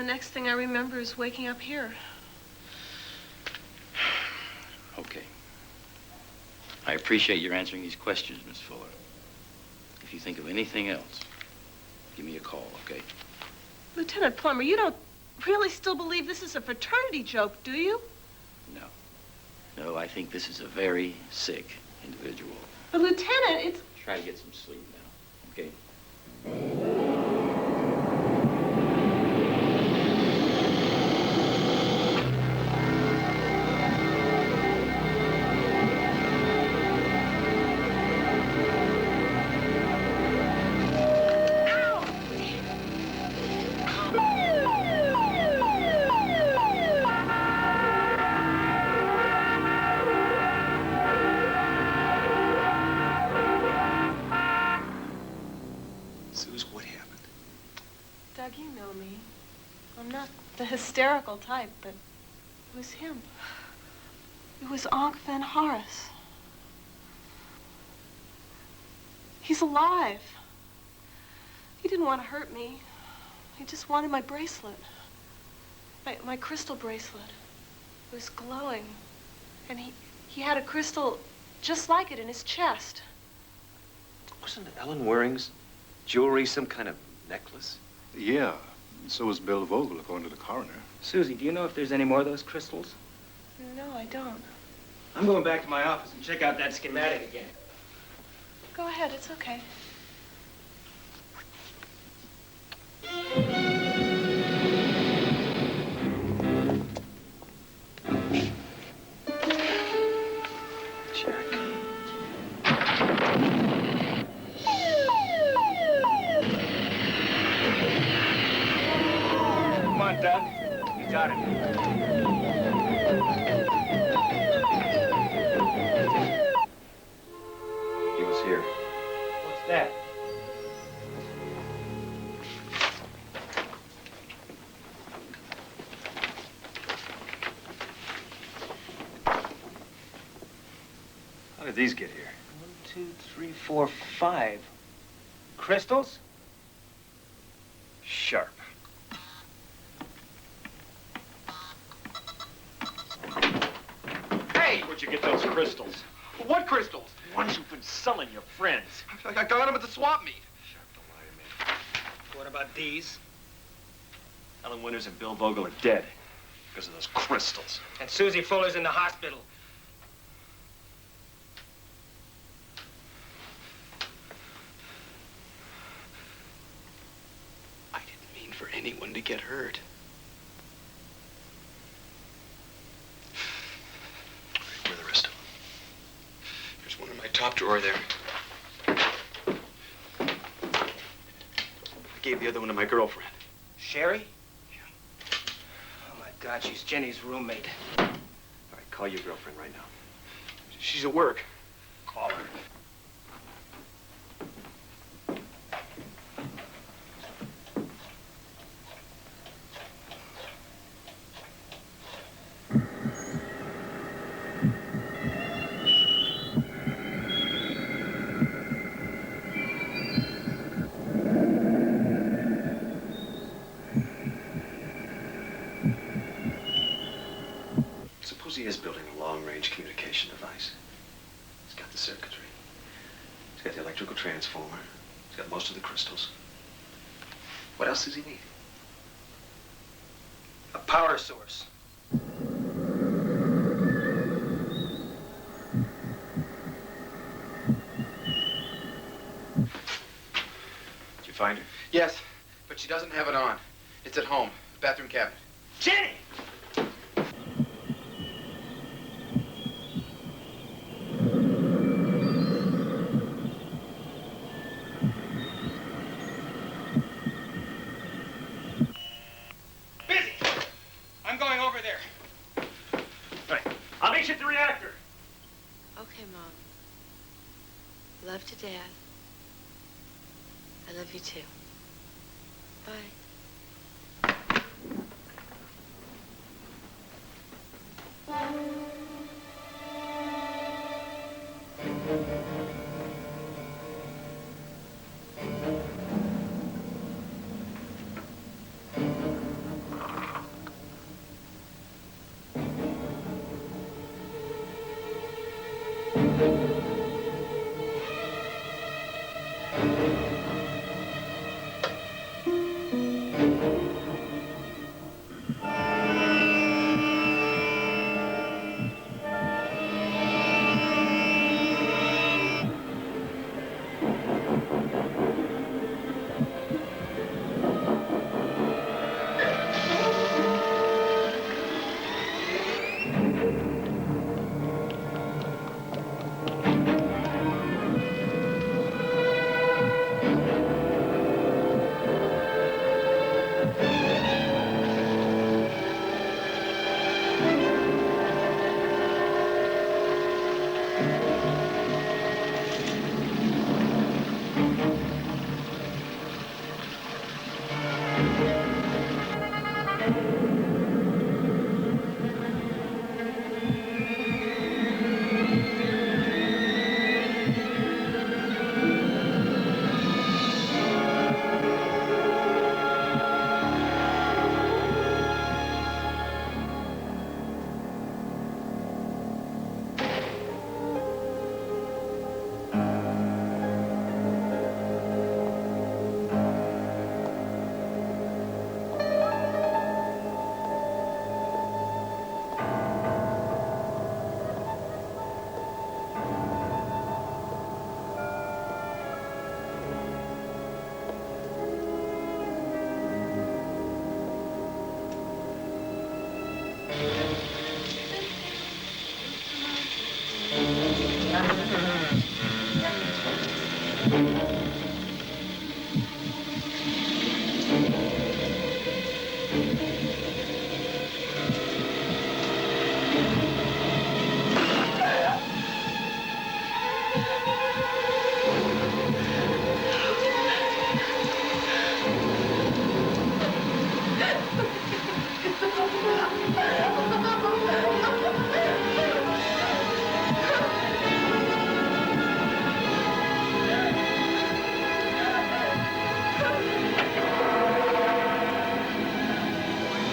S18: next thing I remember is waking up here.
S4: Okay. I appreciate your answering these questions, Miss Fuller. If you think of anything else, give me a call, okay?
S18: Lieutenant Plummer, you don't really still believe this is a fraternity joke, do you?
S4: No. No, I think this is a very sick individual.
S18: But Lieutenant, it's...
S4: Try to get some sleep now, okay?
S18: Doug, you know me. I'm not the hysterical type, but it was him. It was Ankh Van Horace. He's alive. He didn't want to hurt me. He just wanted my bracelet. My crystal bracelet. It was glowing. And he had a crystal just like it in his chest.
S20: Wasn't Ellen Waring's jewelry some kind of necklace?
S8: Yeah, so was Bill Vogel, according to the coroner.
S6: Susie, do you know if there's any more of those crystals?
S18: No, I don't.
S6: I'm going back to my office and check out that schematic again.
S18: Go ahead, it's okay.
S6: Come on, Doug. You got it.
S20: He was here.
S6: What's that?
S20: How did these get here?
S6: 1, 2, 3, 4, 5. Crystals?
S20: Sharp.
S17: Hey! Where'd you get those crystals? What crystals? Ones you've been selling your friends. I got them at the swap meet.
S6: What about these?
S17: Ellen Winters and Bill Vogel are dead because of those crystals.
S6: And Susie Fuller's in the hospital.
S17: I didn't mean for anyone to get hurt. Where are the rest of them? There's one in my top drawer there. I gave the other one to my girlfriend.
S6: Sherry? Oh, my God, she's Jenny's roommate.
S17: All right, call your girlfriend right now. She's at work. Call her. Suppose he is building a long-range communication device. He's got the circuitry. He's got the electrical transformer. He's got most of the crystals. What else does he need?
S6: A power source.
S17: Did you find her?
S9: Yes, but she doesn't have it on. It's at home, bathroom cabinet.
S6: Jenny!
S17: Busy! I'm going over there. Right. I'll meet you at the reactor.
S15: Okay, Mom. Love to Dad. I love you too. Bye.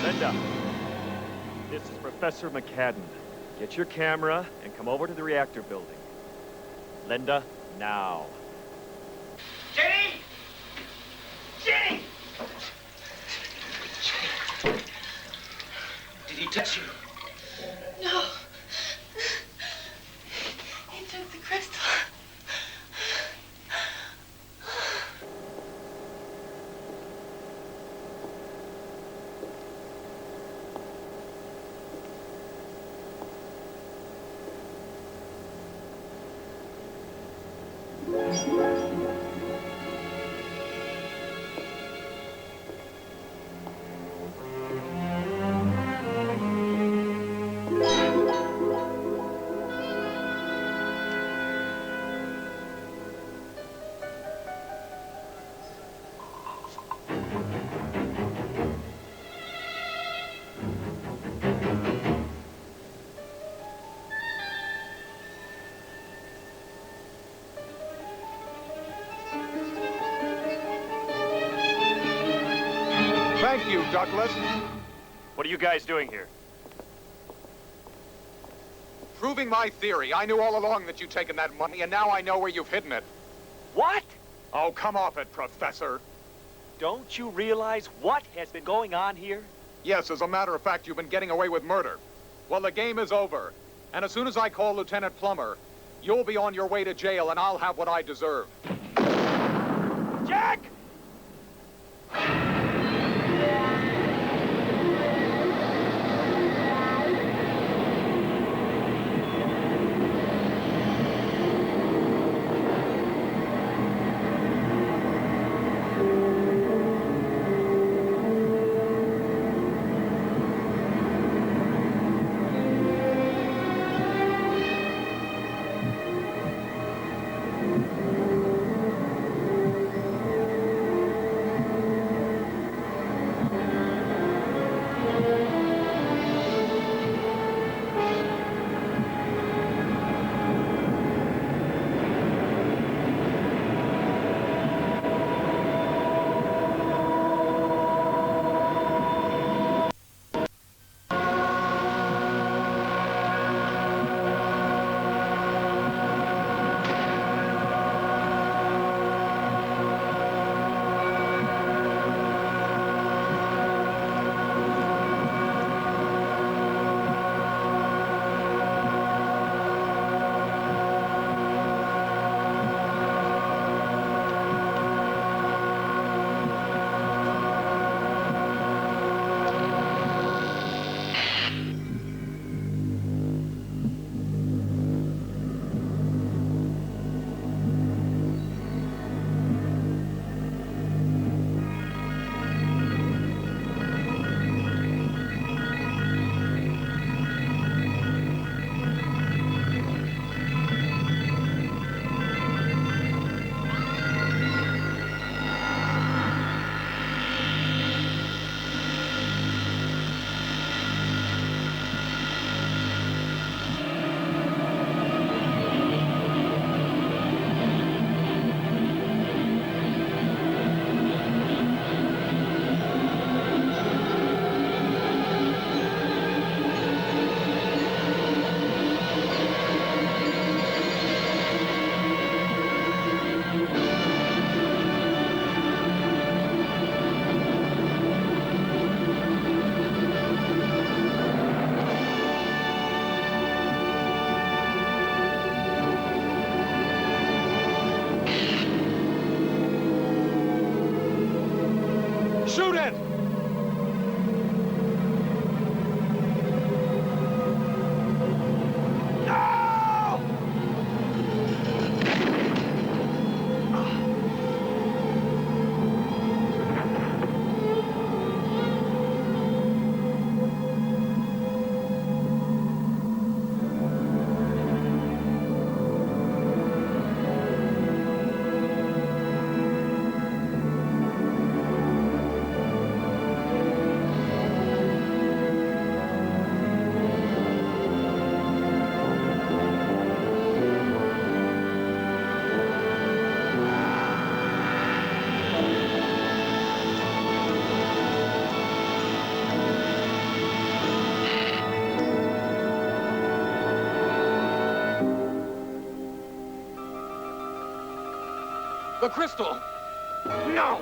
S5: Linda, this is Professor McCadden. Get your camera and come over to the reactor building. Linda, now.
S2: Jenny! Jenny!
S7: Did he touch you?
S18: No. He took the crystal.
S16: Thank you, Douglas.
S5: What are you guys doing here?
S12: Proving my theory. I knew all along that you'd taken that money, and now I know where you've hidden it.
S5: What?
S12: Oh, come off it, Professor.
S5: Don't you realize what has been going on here?
S12: Yes, as a matter of fact, you've been getting away with murder. Well, the game is over. And as soon as I call Lieutenant Plummer, you'll be on your way to jail, and I'll have what I deserve.
S5: Jack!
S12: The crystal! No!